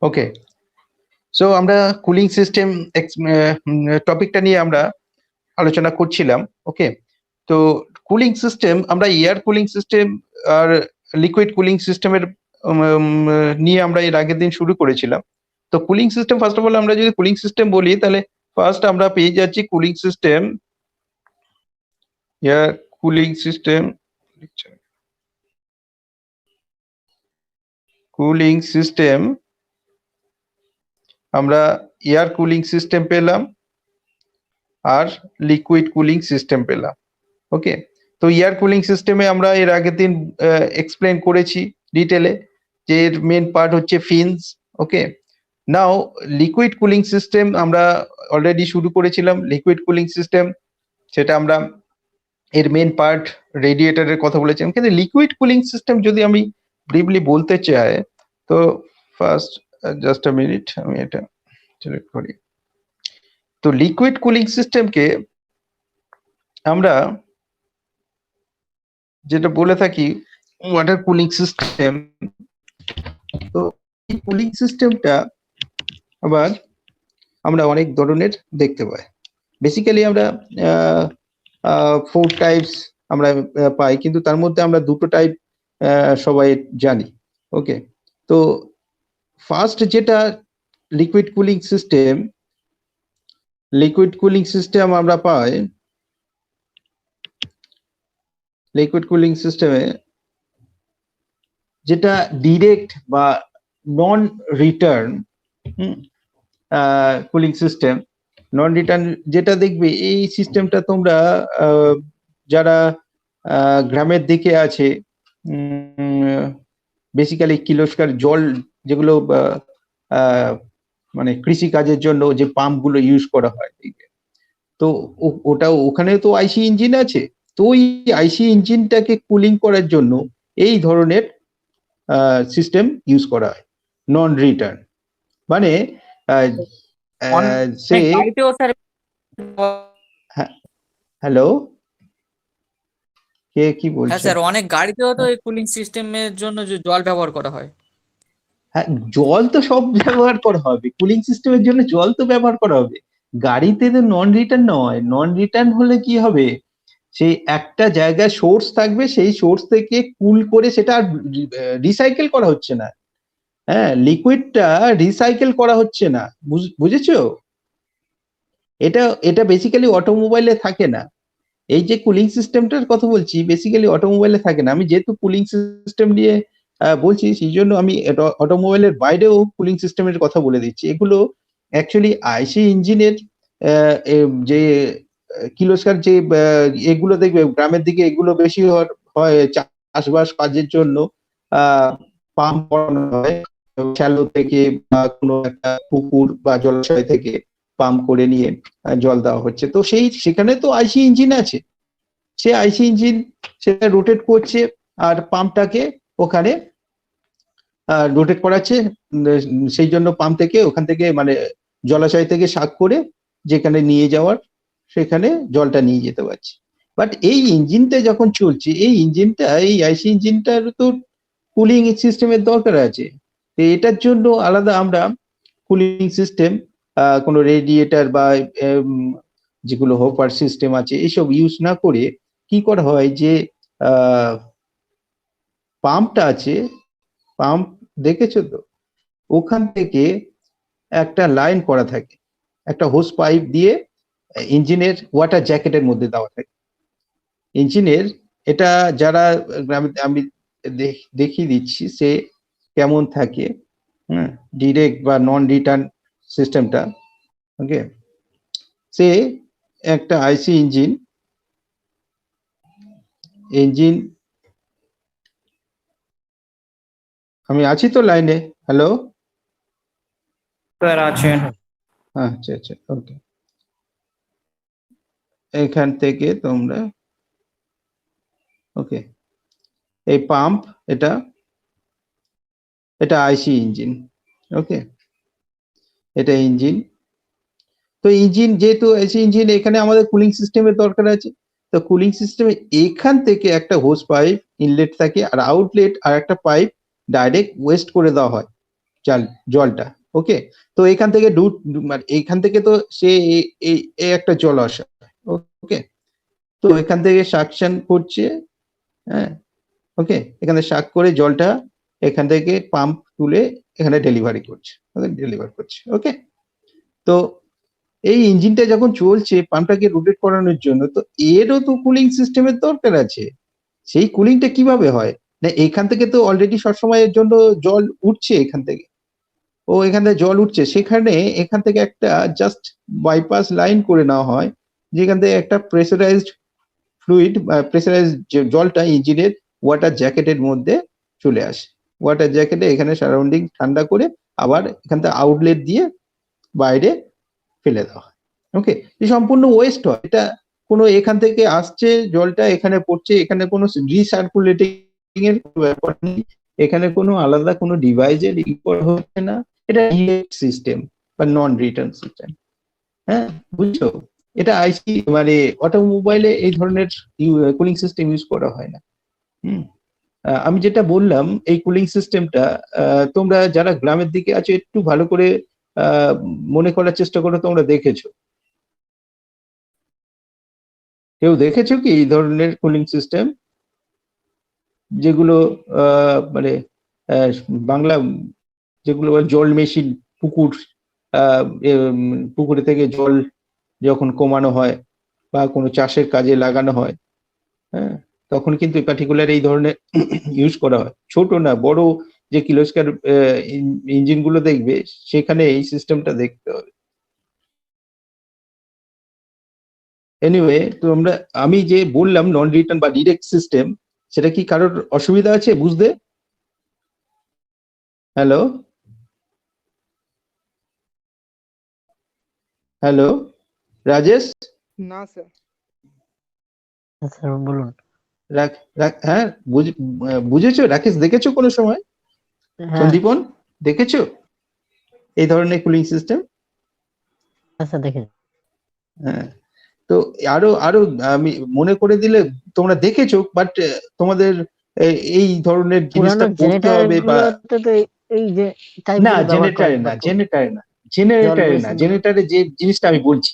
ওকে, so আমরা cooling system টপিকটা নিয়ে আমরা আলোচনা করছিলাম। ওকে, তো কুলিং সিস্টেম আমরা এয়ার কুলিং সিস্টেম আর লিকুইড কুলিং সিস্টেমের নিয়ে আমরা এর আগের দিন শুরু করেছিলাম। তো cooling system first of all আমরা যদি কুলিং সিস্টেম বলি তাহলে ফার্স্ট আমরা পেয়ে যাচ্ছি cooling system, air cooling system, cooling system আমরা এয়ার কুলিং সিস্টেম পেলাম আর লিকুইড কুলিং সিস্টেম পেলাম। ওকে, তো এয়ার কুলিং সিস্টেমে আমরা এর আগের দিন এক্সপ্লেন করেছি ডিটেলে যে এর মেন পার্ট হচ্ছে ফিনস। ওকে, নাও লিকুইড কুলিং সিস্টেম আমরা অলরেডি শুরু করেছিলাম। লিকুইড কুলিং সিস্টেম সেটা আমরা এর মেন পার্ট রেডিয়েটরের কথা বলেছিলাম, কিন্তু লিকুইড কুলিং সিস্টেম যদি আমি ব্রিফলি বলতে চাই তো ফার্স্ট জাস্ট আ মিনিট আমি এটা সিলেক্ট করি। তো লিকুইড কুলিং সিস্টেমকে আমরা যেটা বলে থাকি ওয়াটার কুলিং সিস্টেম। তো এই কুলিং সিস্টেমটা আবার আমরা অনেক ধরনের দেখতে পাই। বেসিক্যালি আমরা 4 টাইপস আমরা পাই, কিন্তু তার মধ্যে আমরা দুটো টাইপ সবাই জানি। ওকে, তো ফার্স্ট যেটা লিকুইড কুলিং সিস্টেম আমরা পাই, লিকুইড কুলিং সিস্টেমে যেটা ডিরেক্ট বা নন রিটার্ন কুলিং সিস্টেম। নন রিটার্ন যেটা দেখবে এই সিস্টেমটা তোমরা যারা গ্রামের দিকে আছে, বেসিক্যালি কিলোস্কার জল যেগুলো মানে কৃষি কাজের জন্য যে পাম্প গুলো ইউজ করা হয়, তো ওটা ওখানে তো আইসি ইঞ্জিন আছে। তো ওই আইসি ইঞ্জিনটাকে কুলিং করার জন্য এই ধরনের সিস্টেম ইউজ করা হয়, নন রিটার্ন। মানে সে হ্যালো, কে কি বলছে? হ্যাঁ স্যার, অনেক গাড়িতেও তো এই কুলিং সিস্টেমের জন্য যে জল ব্যবহার করা হয়। হ্যাঁ, জল তো সব ব্যবহার করা হবে, কুলিং সিস্টেমের জন্য জল তো ব্যবহার করা হবে। গাড়িতে তো নন রিটার্ন নয়। নন রিটার্ন হলে কি হবে, সেই একটা জায়গায় সোর্স থাকবে, সেই সোর্স থেকে কুল করে সেটা আর রিসাইকেল করা হচ্ছে না। হ্যাঁ, লিকুইডটা রিসাইকেল করা হচ্ছে না, বুঝেছো? এটা বেসিক্যালি অটোমোবাইলে থাকে না। এই যে কুলিং সিস্টেমটার কথা বলছি বেসিক্যালি অটোমোবাইলে থাকে না। আমি যেহেতু কুলিং সিস্টেম নিয়ে বলছি সেই জন্য আমি অটোমোবাইলের বাইরেও কুলিং সিস্টেমের কথা বলে দিচ্ছি। এগুলো অ্যাকচুয়ালি আইসি ইঞ্জিনের যে কিলোস্কার যে এগুলো দেখবে গ্রামের দিকে এগুলো বেশি হয় চাষবাস কাজের জন্য পাম্প করানো হয় শ্যালো থেকে বা কোনো একটা পুকুর বা জলাশয় থেকে পাম্প করে নিয়ে জল দেওয়া হচ্ছে। তো সেখানে তো আইসি ইঞ্জিন আছে, সে আইসি ইঞ্জিন সেটা রোটেট করছে আর পাম্পটাকে ওখানে রোটেট করাচ্ছে। সেই জন্য পাম্প থেকে ওখান থেকে মানে জলাশয় থেকে শাক করে যেখানে নিয়ে যাওয়ার সেখানে জলটা নিয়ে যেতে পারছে। বাট এই ইঞ্জিনটা যখন চলছে, এই আইসি ইঞ্জিনটার তো কুলিং সিস্টেমের দরকার আছে। এটার জন্য আলাদা আমরা কুলিং সিস্টেম, কোনো রেডিয়েটর বা যেগুলো হোপার সিস্টেম আছে এইসব ইউজ না করে কি করা হয় যে পাম্পটা আছে, পাম্প দেখেছো তো, ওখান থেকে একটা লাইন করা থাকে, একটা হোস পাইপ দিয়ে ইঞ্জিনের ওয়াটার জ্যাকেটের মধ্যে দেওয়া থাকে। ইঞ্জিনের এটা যারা গ্রামে আমি দেখিয়ে দিচ্ছি সে কেমন থাকে, ডিরেক্ট বা নন রিটার্ন সিস্টেমটা। ওকে, সে একটা আইসি ইঞ্জিন আমি আছি তো লাইনে? হ্যালো স্যার আছেন। আচ্ছা আচ্ছা, ওকে। এখান থেকে তোমরা ওকে, এই পাম্প এটা আইসি ইঞ্জিন। ওকে, এটা ইঞ্জিন। তো ইঞ্জিন যেহেতু আইসি ইঞ্জিন, এখানে আমাদের কুলিং সিস্টেমের দরকার আছে। তো কুলিং সিস্টেমে এখান থেকে একটা হোস পাইপ ইনলেট থাকে আর আউটলেট আর একটা পাইপ ডাইরেক্ট ওয়েস্ট করে দেওয়া হয়। জলটা। ওকে, তো এখান থেকে মানে এইখান থেকে তো সে এই একটা জলাশয়। ওকে, তো এখান থেকে সাকশন করছে, হ্যাঁ, ওকে, এখানে শাক করে জলটা এখান থেকে পাম্প তুলে এখানে ডেলিভারি করছে, ডেলিভার করছে। ওকে, তো এই ইঞ্জিনটা যখন চলছে পাম্পটাকে রোটেট করানোর জন্য, তো এরও তো কুলিং সিস্টেমের দরকার আছে। সেই কুলিংটা কিভাবে হয়? না এখান থেকে তো অলরেডি সবসময়ের জন্য জল উঠছে এখান থেকে, এখান থেকে জল উঠছে, সেখানে এখান থেকে একটা জাস্ট বাইপাস লাইন করে নেওয়া হয়, যেখান থেকে একটা প্রেসারাইজড ফ্লুইড, প্রেসারাইজড জলটা ইঞ্জিনের ওয়াটার জ্যাকেটের মধ্যে চলে আসে। ওয়াটার জ্যাকেটে এখানে সারাউন্ডিং ঠান্ডা করে আবার এখান থেকে আউটলেট দিয়ে বাইরে ফেলে দেওয়া হয়। ওকে, এই সম্পূর্ণ ওয়েস্ট হয়, এটা কোনো এখান থেকে আসছে জলটা এখানে পড়ছে, এখানে কোনো রিসার্কুলেটিং এর ব্যাপার নেই, এখানে কোনো আলাদা কোনো ডিভাইসের ইম্পোর্ট হচ্ছে না, এটা সিস্টেম বা নন রিটার্ন সিস্টেম। হ্যাঁ, বুঝছো? এটা আইসি মানে অটোমোবাইলে এই ধরনের কুলিং সিস্টেম ইউজ করা হয় না। আমি যেটা বললাম এই কুলিং সিস্টেমটা তোমরা যারা গ্রামের দিকে আছো একটু ভালো করে মনে করার চেষ্টা করো, তোমরা দেখেছো, কেউ দেখেছো কি এই ধরনের কুলিং সিস্টেম যেগুলো মানে বাংলা যেগুলো জল মেশিন, পুকুর, পুকুরে থেকে জল যখন কমানো হয় বা কোনো চাষের কাজে লাগানো হয়, হ্যাঁ, তখন কিন্তু পার্টিকুলার এই ধরনের ইউজ করা হয়। ছোট না বড় যে কিলোস্কার ইঞ্জিন গুলো দেখবে সেখানে এই সিস্টেমটা দেখতে হবে। এনিওয়ে, তো আমি যে বললাম নন রিটার্ন বা ডিরেক্ট সিস্টেম, সেটা কি কারোর অসুবিধা আছে বুঝতে? Hello, hello, Rajesh? না স্যার। স্যার বলুন। হ্যাঁ, বুঝেছো? রাকেশ, দেখেছো কোনো সময়? হ্যাঁ সন্দীপন, দেখেছো এই ধরনের কুলিং সিস্টেম? স্যার দেখেন। হ্যাঁ, তো আরো আরো আমি মনে করে দিলে তোমরা দেখেছো, বাট তোমাদের এই ধরনের জিনিসটা পুরানো পড়তে জেনারেটর হবে বা গুলোতে তো এই যে টাইপ না, গুলো ব্যবহার করে জেনারেটারে না, জেনারেটারে যে জিনিসটা আমি বলছি,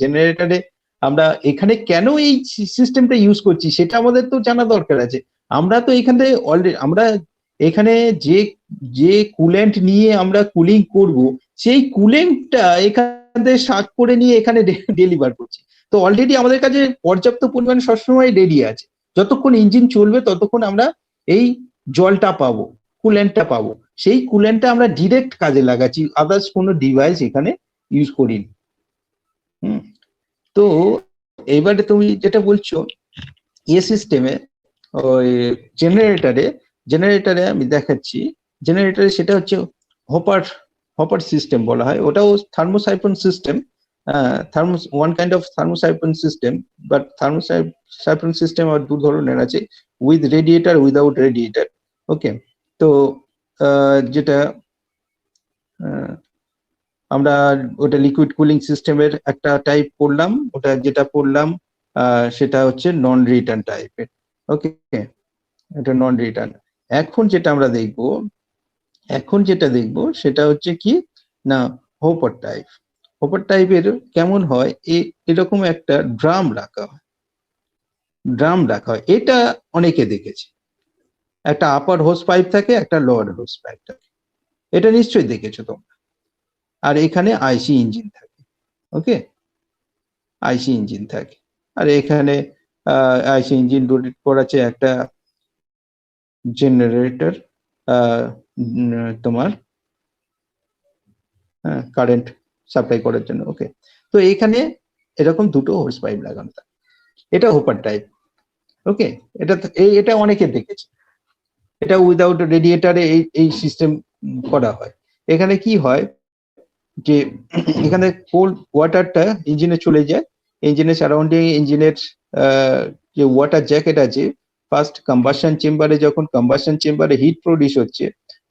জেনারেটারে আমরা এখানে কেন এই সিস্টেমটা ইউজ করছি সেটা আমাদের তো জানা দরকার আছে। আমরা তো এখান থেকে অলরেডি আমরা এখানে যে যে কুলেন্ট নিয়ে আমরা কুলিং করব, সেই কুলেন্টটা এখান থেকে শাক করে নিয়ে এখানে ডেলিভার করছি। তো অলরেডি আমাদের কাছে পর্যাপ্ত পরিমাণে সবসময় রেডি আছে, যতক্ষণ ইঞ্জিন চলবে ততক্ষণ আমরা এই জলটা পাবো, কুলেন্টটা পাবো। সেই কুলেন্টটা আমরা ডিরেক্ট কাজে লাগাচ্ছি, আদার্স কোনো ডিভাইস এখানে ইউজ করিনি। তো এবারে তুমি যেটা বলছো সিস্টেমে, ওই জেনারেটরে আমি দেখাচ্ছি, জেনারেটরে সেটা হচ্ছে হপার সিস্টেম বলা হয়, ওটাও thermosiphon system, one kind of thermosiphon system, but thermosiphon system আর দু ধরনের আছে, with radiator, without radiator. Okay, তো যেটা আমরা ওটা লিকুইড কুলিং সিস্টেমের একটা টাইপ পড়লাম, ওটা যেটা পড়লাম সেটা হচ্ছে নন রিটার্ন টাইপের। ওকে, এটা নন রিটার্ন। এখন যেটা দেখবো সেটা হচ্ছে কি না, হোপার টাইপের কেমন হয়, এরকম একটা ড্রাম রাখা হয়, এটা অনেকে দেখেছে, একটা আপার হোস পাইপ থাকে, একটা লোয়ার হোস পাইপ থাকে, এটা নিশ্চয়ই দেখেছো তোমরা। আর এখানে আইসি ইঞ্জিন থাকে। ওকে, আইসি ইঞ্জিন থাকে, আর এখানে আইসি ইঞ্জিন রোটেট করাছে একটা জেনারেটর, তোমার কারেন্ট সাপ্লাই করার জন্য। ওকে, তো এখানে এরকম দুটো হোস পাইপ লাগানো থাকে, এটা হোপার টাইপ। ওকে, এটা অনেকে দেখেছে, এটা উইদাউট রেডিয়েটারে এই সিস্টেম করা হয়। এখানে কি হয় যে এখানে কোল্ড ওয়াটারটা ইঞ্জিনে চলে যায়, ইঞ্জিনের সারাউন্ডিং ইঞ্জিনের যে ওয়াটার জ্যাকেট আছে, ফার্স্ট কম্বাসন চেম্বারে, যখন কম্বাসন চেম্বারে হিট প্রডিউস হচ্ছে,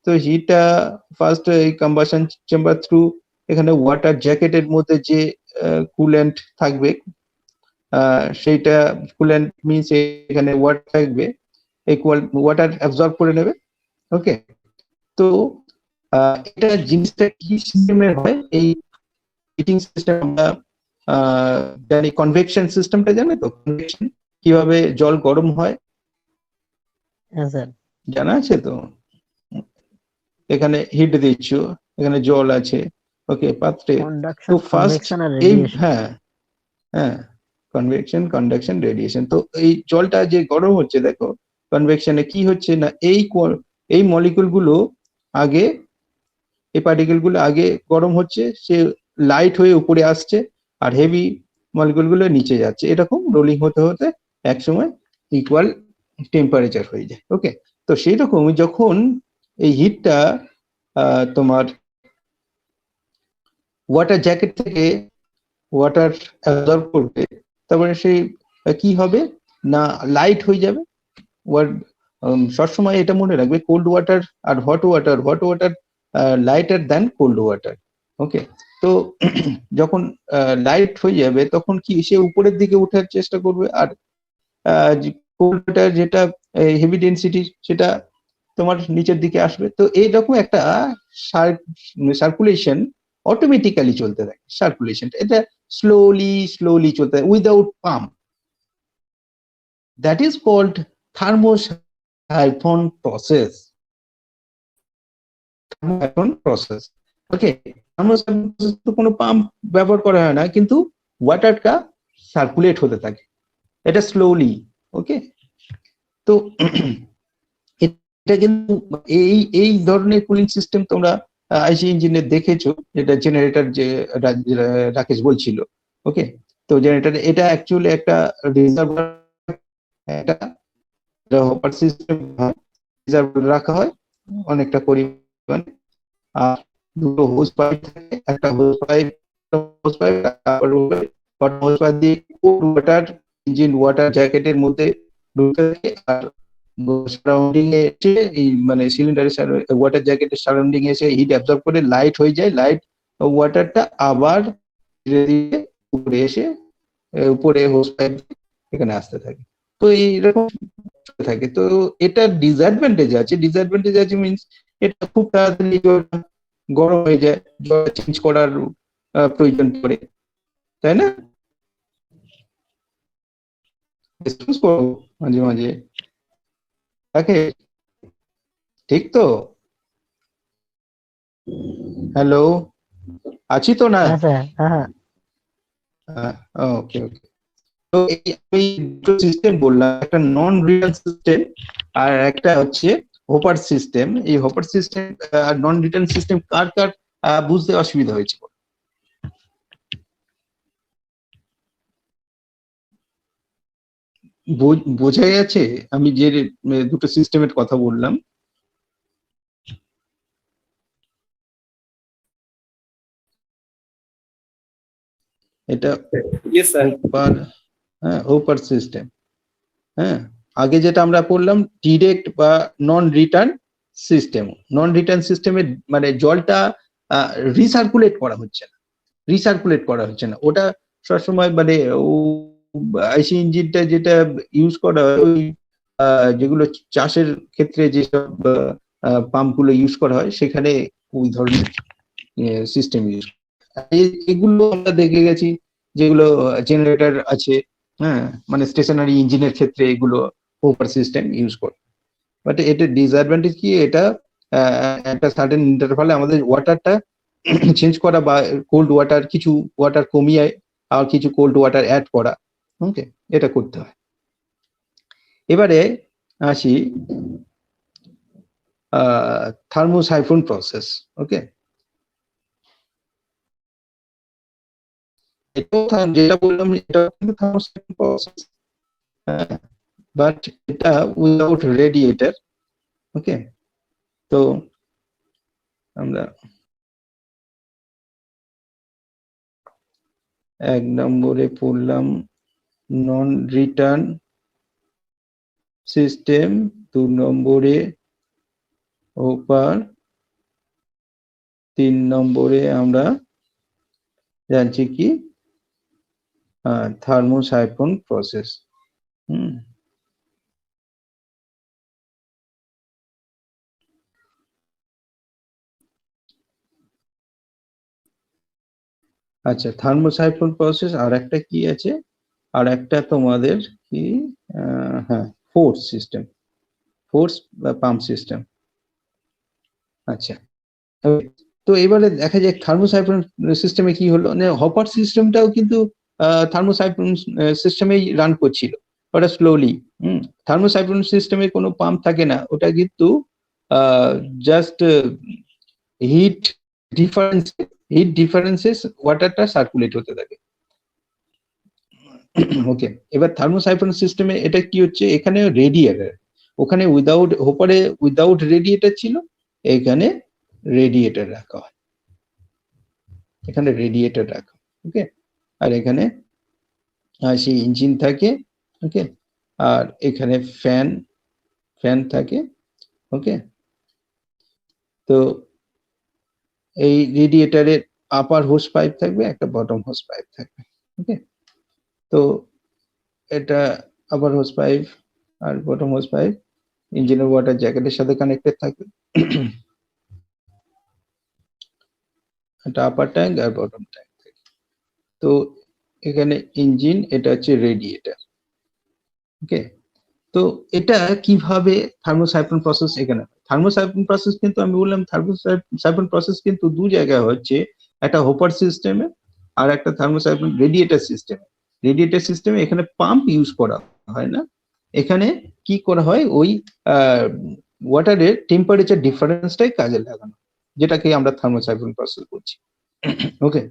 তো হিটটা ফার্স্ট এই কম্বাসন চেম্বার থ্রু এখানে ওয়াটার জ্যাকেটের মধ্যে যে কুলেন্ট থাকবে, সেইটা কুলেন্ট মিনস এখানে ওয়াটার থাকবে, এই ওয়াটার অ্যাবজর্ব করে নেবে। ওকে, তো এটা জিনিসটা কি সিস্টেমের হয়, এই হিটিং সিস্টেম আমরা জানি, কনভেকশন সিস্টেমটা জানে তো, কনভেকশন কিভাবে জল গরম হয় হ্যাঁ স্যার। জানা আছে তো? এখানে হিট দিচ্ছ, এখানে জল আছে, ওকে, পাত্রে। তো কন্ডাকশন, ফার্স্ট কনভেকশন আর এই, রেডিয়েশন। হ্যাঁ হ্যাঁ, কনভেকশন, কন্ডাকশন, রেডিয়েশন। তো এই জলটা যে গরম হচ্ছে, দেখো কনভেকশনে কি হচ্ছে না, এই মলিকুল গুলো আগে, এই পার্টিকেল গুলো আগে গরম হচ্ছে, সে লাইট হয়ে উপরে আসছে, আর হেভি মলিকুল গুলো নিচে যাচ্ছে, এরকম রোলিং হতে হতে একসময় ইকুয়াল টেম্পারেচার হয়ে যায়। ওকে, তো সেই রকম যখন এই হিটটা তোমার ওয়াটার জ্যাকেট থেকে ওয়াটার অ্যাবজর্ব করবে, তারপরে সেই কি হবে না, লাইট হয়ে যাবে। সবসময় এটা মনে রাখবে, কোল্ড ওয়াটার আর hot water lighter than cold water. Okay, তো যখন লাইট হয়ে যাবে তখন কি সে উপরের দিকে ওঠার চেষ্টা করবে, আর কোল্ড ওয়াটার যেটা হেভি ডেন্সিটি সেটা তোমার নিচের দিকে আসবে। তো এইরকম একটা সার্কুলেশন অটোমেটিক্যালি চলতে থাকে, সার্কুলেশনটা এটা স্লোলি চলতে থাকে without pump. That is called thermosiphon process. Process, okay, thermosiphon process তো কোনো পাম্প ব্যবহার করা হয় না, কিন্তু ওয়াটারটা সার্কুলেট হতে থাকে, এটা স্লোলি। ওকে, তো এটা কিন্তু এই ধরনের কুলিং সিস্টেম তোমরা আইসি ইঞ্জিনে দেখেছো, যেটা জেনারেটর যে রাকেশ বলছিল। ওকে, তো জেনারেটর এটা অ্যাকচুয়ালি একটা রিজার্ভার, একটা হপার সিস্টেম রিজার্ভ রাখা হয় অনেকটা পরিমাণে, আর দুটো হোস পাইপ থাকে, একটা হোস পাইপ দিয়ে ওয়াটার ইঞ্জিন ওয়াটার জ্যাকেটের মধ্যে ঢুকে থাকে, আর সারাউন্ডিং এ এসে এই মানে সিলিন্ডারের ওয়াটার জ্যাকেটের সারাউন্ডিং এ এসে হিট অ্যাবজর্ব করে লাইট হয়ে যায়, লাইট ওয়াটারটা আবার ধীরে ধীরে উপরে এসে উপরে হোস পাইপ এখানে আসতে থাকে। তো এইরকম থাকে। তো এটার ডিসঅ্যাডভান্টেজ আছে মিনস এটা খুব তাড়াতাড়ি গরম হয়ে যায়, জল চেঞ্জ করার প্রয়োজন পড়ে, তাই না? রেসপন্স করো মাঝে মাঝে, তাকে, ঠিক তো? হ্যালো, আছি তো না? হ্যাঁ স্যার। হ্যাঁ হ্যাঁ। ওকে ওকে। তো আমি দুটো সিস্টেম বললাম, একটা নন রিটার্ন সিস্টেম আর একটা হচ্ছে হোপার সিস্টেম। এই হোপার সিস্টেম আর নন রিটার্ন সিস্টেম কার কার বুঝতে অসুবিধা হয়েছে? বোঝা যাচ্ছে আমি যে দুটো সিস্টেমের কথা বললাম? এটা ইয়েস স্যার। হোপার, হ্যাঁ হোপার সিস্টেম। হ্যাঁ, আগে যেটা আমরা পড়লাম ডিরেক্ট বা নন রিটার্ন সিস্টেম। নন রিটার্ন সিস্টেমে মানে জলটা রিসার্কুলেট করা হচ্ছে না, ওটা সবসময় মানে ও আইসি ইঞ্জিনটা যেটা ইউজ করা হয়, ওই যেগুলো চাষের ক্ষেত্রে যেসব পাম্পগুলো ইউজ করা হয় সেখানে ওই ধরনের সিস্টেম ইউজ, এগুলো আমরা দেখে গেছি যেগুলো জেনারেটর আছে, হ্যাঁ, মানে স্টেশনারি ইঞ্জিনের ক্ষেত্রে এগুলো হোপার সিস্টেম ইউজ করে। বাট এটার ডিসঅ্যাডভান্টেজ কি, এটা একটা সার্টেন ইন্টারভালে আমাদের ওয়াটারটা চেঞ্জ করা, বা কোল্ড ওয়াটার কিছু ওয়াটার কমিয়ে আর কিছু কোল্ড ওয়াটার অ্যাড করা, ওকে, এটা করতে হয়। এবারে আসি থার্মোসাইফন প্রসেস। ওকে, এটাও যেটা বললাম এটা কিন্তু থার্মোসাইফন প্রসেস, বাট এটা উইদাউট রেডিয়েটর। ওকে, তো আমরা 1 নম্বরে পড়লাম নন রিটার্ন সিস্টেম, 2 নম্বরে হোপার, 3 নম্বরে আমরা জানছি কি থার্মোসাইফন প্রসেস। হুম, আচ্ছা, থার্মোসাইক্লোন প্রসেস, আর একটা কি আছে, আর একটা তোমাদের কি, হ্যাঁ, ফোর্স সিস্টেম, ফোর্স বা পাম্প সিস্টেম। আচ্ছা, তো এবারে দেখা যায় থার্মোসাইক্লোন সিস্টেমে কি হলো, মানে হপার সিস্টেমটাও কিন্তু থার্মোসাইক্লোন সিস্টেমেই রান করছিল, ওটা স্লোলি। থার্মোসাইক্লোন সিস্টেমে কোনো পাম্প থাকে না, ওটা কিন্তু just heat difference, heat differences ওয়াটারটা সার্কুলেট হতে থাকে। ওকে, এবার থার্মোসাইক্লোন সিস্টেমে এটা কি হচ্ছে, এখানে রেডিয়েটর, ওখানে উইদাউট, হোপারে উইদাউট রেডিয়েটর ছিল, এখানে রেডিয়েটর রাখা হয়, এখানে রেডিয়েটর রাখা, ওকে। আর এখানে সেই ইঞ্জিন থাকে, ওকে। আর এখানে ফ্যান, ফ্যান থাকে, ওকে। তো এই রেডিয়েটরের আপার হোস পাইপ থাকবে, একটা বটম হোস পাইপ থাকবে, ওকে। তো এটা আপার হোস পাইপ আর বটম হোস পাইপ ইঞ্জিনের ওয়াটার জ্যাকেটের সাথে কানেক্টেড থাকবে। এটা আপার ট্যাঙ্ক আর বটম ট্যাঙ্ক থাকে। তো এখানে ইঞ্জিন, এটা হচ্ছে রেডিয়েটর, ওকে। তো এটা কিভাবে থার্মোসাইক্লোন প্রসেস, এখানে থার্মোসাইক্লোন প্রসেস কিন্তু আমি বললাম থার্মোসাইক্লোন প্রসেস কিন্তু দু জায়গায় হচ্ছে, একটা হোপার সিস্টেমে আর একটা থার্মোসাইক্লোন রেডিয়েটর সিস্টেমে। রেডিয়েটর সিস্টেমে এখানে পাম্প ইউজ করা হয় না, এখানে কি করা হয়, ওই ওয়াটারের টেম্পারেচার ডিফারেন্সটাই কাজে লাগানো, যেটাকে আমরা থার্মোসাইক্লোন প্রসেস বলছি, ওকে।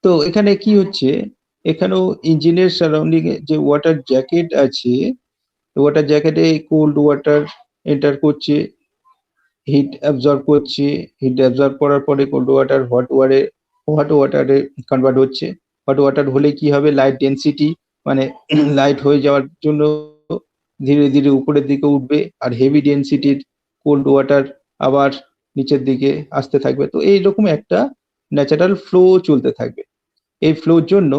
তো এখানে কি হচ্ছে, এখানেও ইঞ্জিনের সারাউন্ডিং এ যে ওয়াটার জ্যাকেট আছে, ওয়াটার জ্যাকেটে কোল্ড ওয়াটার এন্টার করছে, হিট অ্যাবজর্ব করছে, হিট অ্যাবজর্ব করার পরে কোল্ড ওয়াটার হট ওয়াটারে কনভার্ট হচ্ছে। হট ওয়াটার হলে কি হবে, লাইট ডেনসিটি, মানে লাইট হয়ে যাওয়ার জন্য ধীরে ধীরে উপরের দিকে উঠবে, আর হেভি ডেনসিটির কোল্ড ওয়াটার আবার নিচের দিকে আসতে থাকবে। তো এইরকম একটা ন্যাচারাল ফ্লো চলতে থাকবে। এই ফ্লোর জন্য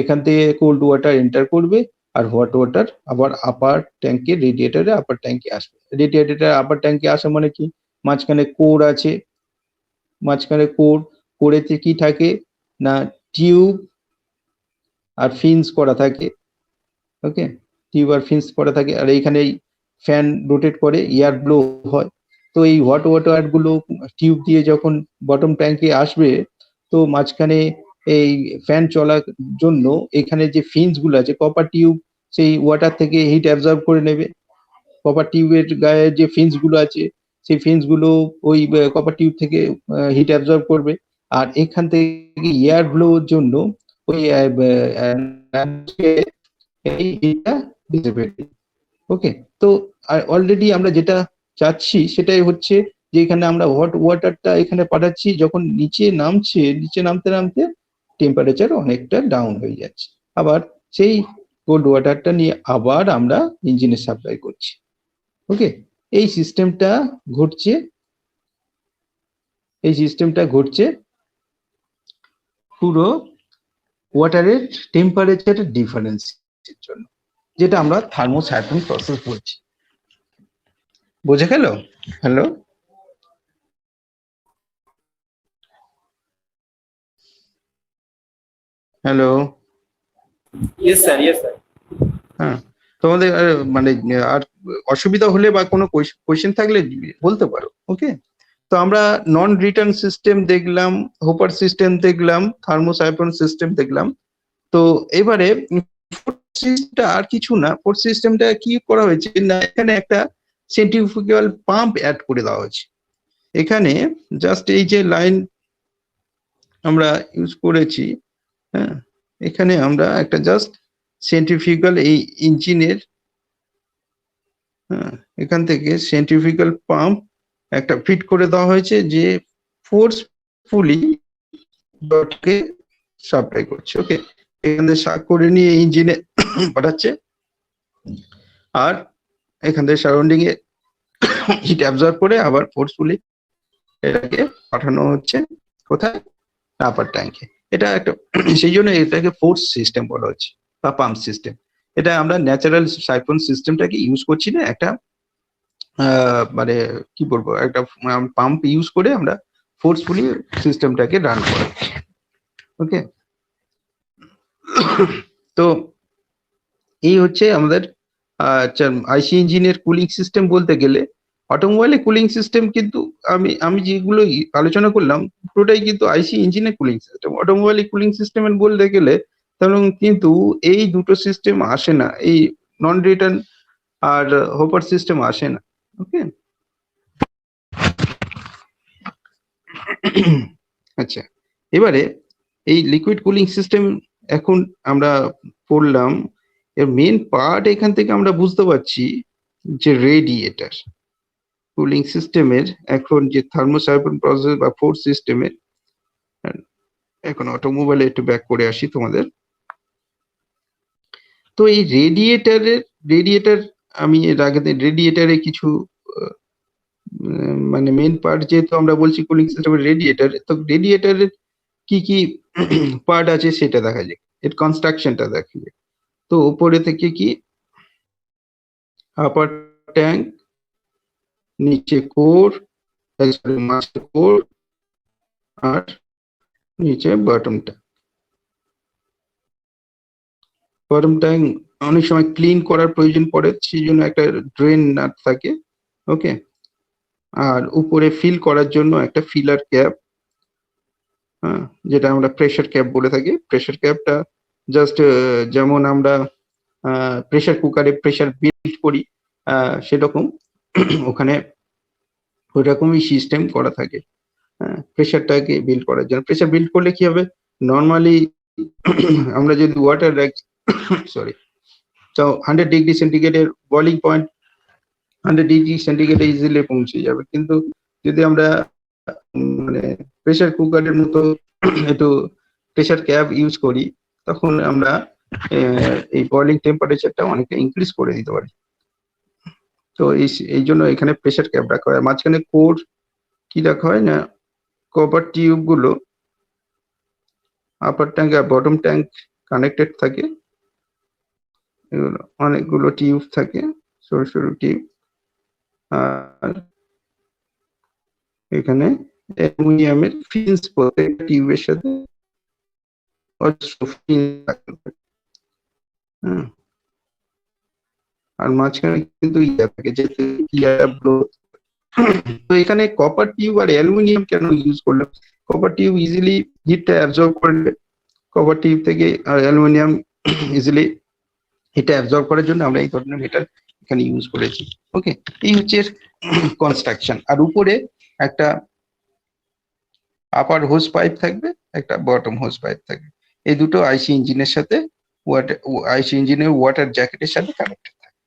এখান থেকে কোল্ড ওয়াটার এন্টার করবে, আর হট ওয়াটার আবার আপার ট্যাঙ্কে, রেডিয়েটরে আপার ট্যাঙ্কে আসবে। রেডিয়েটরে আপার ট্যাঙ্কে আসা মানে কি, মাঝখানে কোর আছে, মাঝখানে কোরেতে কি থাকে না, টিউব আর ফিন্স করা থাকে, ওকে। টিউব আর ফিন্স করা থাকে, আর এইখানে ফ্যান রোটেট করে, এয়ার ব্লো হয়। তো এই হট ওয়াটার গুলো টিউব দিয়ে যখন বটম ট্যাঙ্কে আসবে, তো মাঝখানে এই ফ্যান চলার জন্য এখানে যে ফিন্স গুলো আছে, কপার টিউব সেই ওয়াটার থেকে হিট অ্যাবজর্ব করে নেবে। কপার টিউবের গায়ে যে ফিন্স গুলো আছে, সেই ফিন্স গুলো ওই কপার টিউব থেকে হিট অ্যাবজর্ব করবে, আর এখান থেকে এয়ার ব্লোর জন্য ওই এই হিটটা ডিসিপেট, ওকে। তো অলরেডি আমরা যেটা চাচ্ছি সেটাই হচ্ছে, যে এখানে আমরা হট ওয়াটারটা এখানে পাঠাচ্ছি, যখন নিচে নামছে, নিচে নামতে নামতে টেম্পারেচার অনেকটা ডাউন হয়ে যাচ্ছে, আবার সেই কোল্ড ওয়াটারটা নিয়ে আবার আমরা ইঞ্জিনে সাপ্লাই করছি, ওকে। এই সিস্টেমটা ঘটছে, এই সিস্টেমটা ঘটছে পুরো ওয়াটারের টেম্পারেচার ডিফারেন্সের জন্য, যেটা আমরা থার্মোসাইক্লিং প্রসেস বলছি। বোঝা গেল? Hello, hello. Yes sir, yes sir. হ্যাঁ, তোমাদের মানে আর অসুবিধা হলে বা কোনো কোয়েশ্চেন থাকলে বলতে পারো, ওকে। তো আমরা নন রিটার্ন সিস্টেম দেখলাম, হোপার সিস্টেম দেখলাম, থার্মোসাইক্লোন সিস্টেম দেখলাম। তো এবারে ফোর্থ সিস্টেমটা আর কিছু না, ফোর্থ সিস্টেমটা কি করা হয়েছে না, এখানে একটা সেন্ট্রিফুগাল পাম্প অ্যাড করে দেওয়া হয়েছে। এখানে জাস্ট এই যে লাইন আমরা ইউজ করেছি, হ্যাঁ, এখানে আমরা একটা জাস্ট সেন্ট্রিফিউগাল, এই ইঞ্জিনের, হ্যাঁ, এখান থেকে সেন্ট্রিফিউগাল পাম্প একটা ফিট করে দেওয়া হয়েছে, যে ফোর্সফুলি ডটকে সাপ্লাই করছে, ওকে। এখান থেকে শাক করে নিয়ে ইঞ্জিনে পাঠাচ্ছে, আর এখান থেকে সারাউন্ডিং এ হিট অ্যাবজর্ব করে আবার ফোর্সফুলি এটাকে পাঠানো হচ্ছে কোথায়, আপার ট্যাঙ্কে। এটা একটা, সেই জন্য এটাকে ফোর্স সিস্টেম বলা হচ্ছে বা পাম্প সিস্টেম। এটা আমরা ন্যাচারাল সাইক্লোন সিস্টেমটাকে ইউজ করছি না, একটা মানে কি বলবো, একটা পাম্প ইউজ করে আমরা ফোর্সফুলি সিস্টেমটাকে রান করাচ্ছি। ওকে। তো এই হচ্ছে আমাদের আইসি ইঞ্জিনের কুলিং সিস্টেম বলতে গেলে। অটোমোবাইলে কুলিং সিস্টেম কিন্তু আমি যেগুলো আলোচনা করলাম পুরোটাই কিন্তু আইসি ইঞ্জিনের কুলিং সিস্টেম। অটোমোবাইলে কুলিং সিস্টেম বলতে গেলে তেমন কিন্তু এই দুটো সিস্টেম আসে না, এই নন রিটার্ন আর হোপার সিস্টেম আসে না। ওকে। আচ্ছা, এবারে এই লিকুইড কুলিং সিস্টেম এখন আমরা পড়লাম, এর মেন পার্ট এখান থেকে আমরা বুঝতে পারছি যে রেডিয়েটর কুলিং সিস্টেমের এখন যে থার্মোসাইক্লিক প্রসেস বা ফোর্স সিস্টেমের। এখন অটোমোবাইলে একটু ব্যাক করে আসি তোমাদের। তো এই রেডিয়েটর আমি এর আগে রেডিয়েটরে কিছু মানে মেন পার্ট যেহেতু আমরা বলছি কুলিং সিস্টেমের রেডিয়েটর, তো রেডিয়েটরের কি কি পার্ট আছে সেটা দেখা যাক, এর কনস্ট্রাকশনটা দেখা যাক। তো উপরে থেকে কি আপার ট্যাঙ্ক, নিচে কোর, মাঝে কোর, আর নিচে বটম ট্যাঙ্ক। বটম ট্যাঙ্ক অনেক সময় ক্লিন করার প্রয়োজন পড়ে, সেই জন্য একটা ড্রেন নাট থাকে। ওকে। আর উপরে ফিল করার জন্য একটা ফিলার ক্যাপ, হ্যাঁ, যেটা আমরা প্রেসার ক্যাপ বলে থাকি। প্রেসার ক্যাপটা জাস্ট যেমন আমরা প্রেসার কুকারে প্রেসার বিল্ড করি সেরকম ওখানে ওইরকমই সিস্টেম করা থাকে প্রেসারটাকে বিল্ড করার জন্য। প্রেসার বিল্ড করলে কি হবে, নর্মালি আমরা যদি ওয়াটার রাখি, সরি, তো 100 ডিগ্রি সেন্টিগ্রেডের বয়লিং পয়েন্ট 100 ডিগ্রি সেন্টিগ্রেডে ইজিলি পৌঁছে যাবে। কিন্তু যদি আমরা মানে প্রেসার কুকারের মতো একটু প্রেসার ক্যাপ ইউজ করি, তখন আমরা এই বয়লিং টেম্পারেচারটা অনেকটা ইনক্রিজ করে দিতে পারি। তো এই জন্য এখানে প্রেসার ক্যাপ রাখা হয়। মাঝখানে কোর কি রাখা হয় না, কপার টিউব গুলো আপার ট্যাঙ্ক আর বটম ট্যাঙ্ক কানেক্টেড থাকে। এগুলো অনেকগুলো টিউব থাকে, সরু সরু টিউব। আর এখানে অ্যালুমিনিয়ামের ফিন্স প্রত্যেকটা টিউবের সাথে অজস্র ফিন্স থাকে। আর মাঝখানে কিন্তু ইয়া থাকে, যেহেতু ইয়াটা ব্লো। তো এখানে কপার টিউব আর অ্যালুমিনিয়াম কেন ইউজ করলাম, কপার টিউব ইজিলি হিটটা অ্যাবজর্ব করবে, কপার টিউব থেকে আর অ্যালুমিনিয়াম ইজিলি এটা অ্যাবজর্ব করার জন্য আমরা এই ধরনের মিটার এখানে ইউজ করেছি। ওকে, এই হচ্ছে কনস্ট্রাকশন। আর উপরে একটা আপার হোস পাইপ থাকবে, একটা বটম হোস পাইপ থাকবে। এই দুটো আইসি ইঞ্জিনের সাথে আইসি ইঞ্জিনের ওয়াটার জ্যাকেটের সাথে কানেক্টেড থাকে।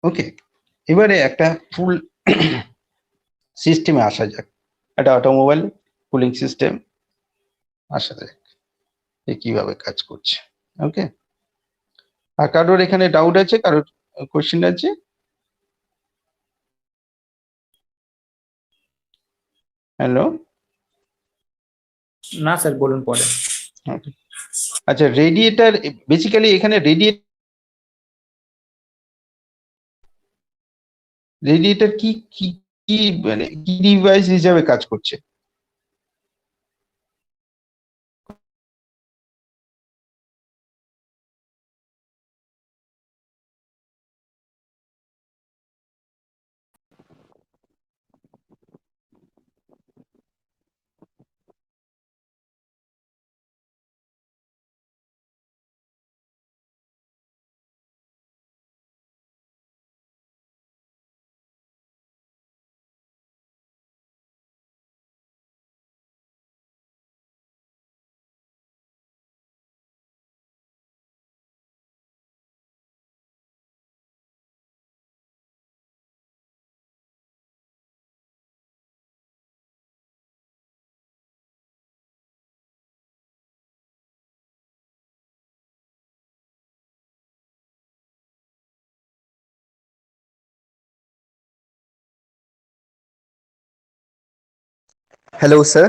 ওকে, এবারে একটা ফুল সিস্টেমে আসা যাক, একটা অটোমোবাইল কুলিং সিস্টেম আসা যাক কিভাবে কাজ করছে। ওকে, আর কারোর এখানে ডাউট আছে, কারোর কোশ্চেন আছে? হ্যালো, না স্যার, বলুন পরে। আচ্ছা, রেডিয়েটর বেসিক্যালি এখানে রেডিয়েটর কি কি কি মানে কি ডিভাইস হিসাবে কাজ করছে? Hello, sir.